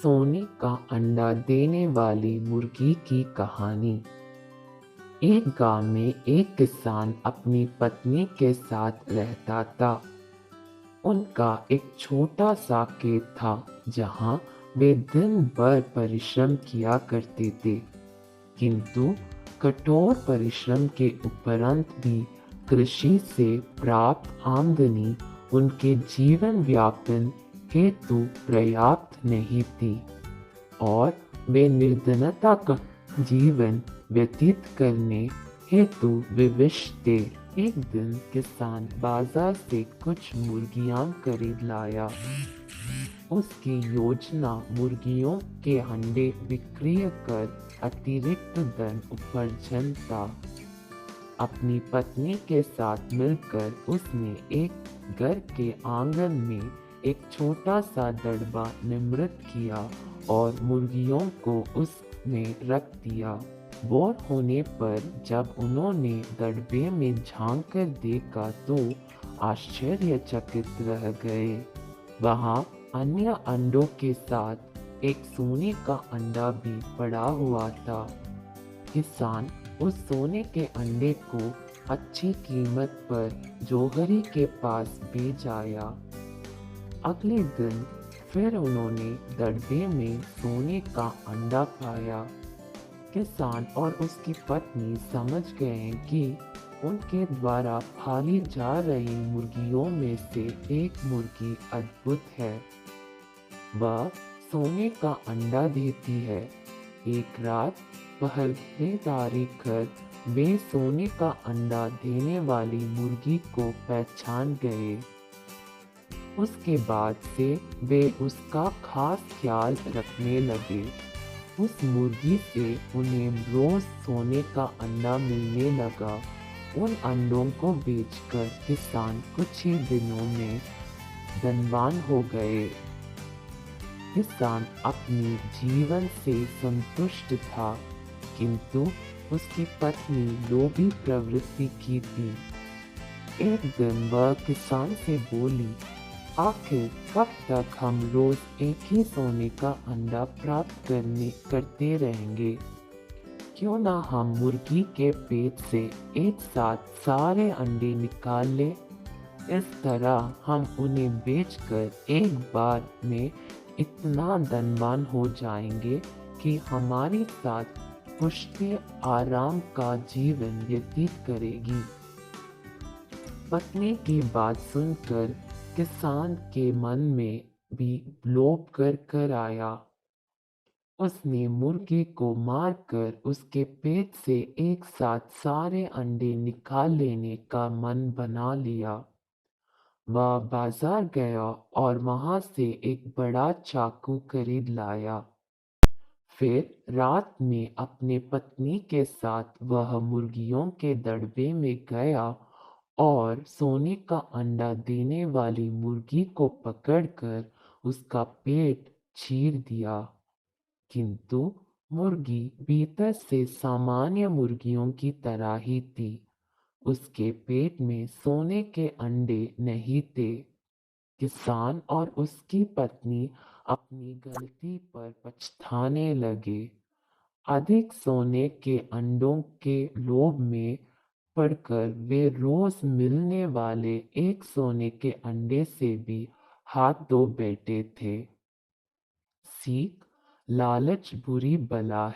सोने का अंडा देने वाली मुर्गी की कहानी। एक गांव में एक किसान अपनी पत्नी के साथ रहता था। उनका एक छोटा सा खेत था जहां वे दिन भर परिश्रम किया करते थे। किंतु कठोर परिश्रम के उपरांत भी कृषि से प्राप्त आमदनी उनके जीवन यापन हेतु पर्याप्त नहीं थी और वे निर्धनता का जीवन व्यतीत करने हेतु विवश थे। एक दिन किसान बाजार से कुछ मुर्गियां खरीद लाया। उसकी योजना मुर्गियों के अंडे बिक्री कर अतिरिक्त धन उपार्जन था। अपनी पत्नी के साथ मिलकर उसने एक घर के आंगन में एक छोटा सा दड़बा निर्मित किया और मुर्गियों को उसमें रख दिया। बोर होने पर जब उन्होंने दड़बे में झांक कर देखा तो आश्चर्यचकित रह गए। वहां अन्य अंडों के साथ एक सोने का अंडा भी पड़ा हुआ था। किसान उस सोने के अंडे को अच्छी कीमत पर जौहरी के पास बेच आया। अगले दिन फिर उन्होंने दड़बे में सोने का अंडा पाया। किसान और उसकी पत्नी समझ गए कि उनके द्वारा पाली जा रही मुर्गियों में से एक मुर्गी अद्भुत है। वह सोने का अंडा देती है। एक रात पहरेदारी कर वे सोने का अंडा देने वाली मुर्गी को पहचान गए। उसके बाद से वे उसका खास ख्याल रखने लगे। उस मुर्गी से उन्हें रोज सोने का अंडा मिलने लगा। उन अंडों को बेचकर किसान कुछ ही दिनों में धनवान हो गए। किसान अपनी जीवन से संतुष्ट था, किंतु उसकी पत्नी लोभी प्रवृत्ति की थी। एक दिन वह किसान से बोली, आखिर कब तक हम रोज एक ही सोने का अंडा प्राप्त करते रहेंगे? क्यों ना हम मुर्गी के पेट से एक साथ सारे अंडे निकाल ले। इस तरह हम उन्हें बेचकर एक बार में इतना धनवान हो जाएंगे कि हमारे साथ पुष्टि आराम का जीवन व्यतीत करेगी। पत्नी की बात सुनकर किसान के मन में भी लोभ कर आया। उसने मुर्गी को मारकर उसके पेट से एक साथ सारे अंडे निकाल लेने का मन बना लिया। वह बाजार गया और वहां से एक बड़ा चाकू खरीद लाया। फिर रात में अपने पत्नी के साथ वह मुर्गियों के दड़बे में गया और सोने का अंडा देने वाली मुर्गी को पकड़कर उसका पेट चीर दिया। किंतु मुर्गी भीतर से सामान्य मुर्गियों की तरह ही थी। उसके पेट में सोने के अंडे नहीं थे। किसान और उसकी पत्नी अपनी गलती पर पछताने लगे। अधिक सोने के अंडों के लोभ में पड़कर वे रोज मिलने वाले एक सोने के अंडे से भी हाथ धो बैठे थे। सीख, लालच बुरी बला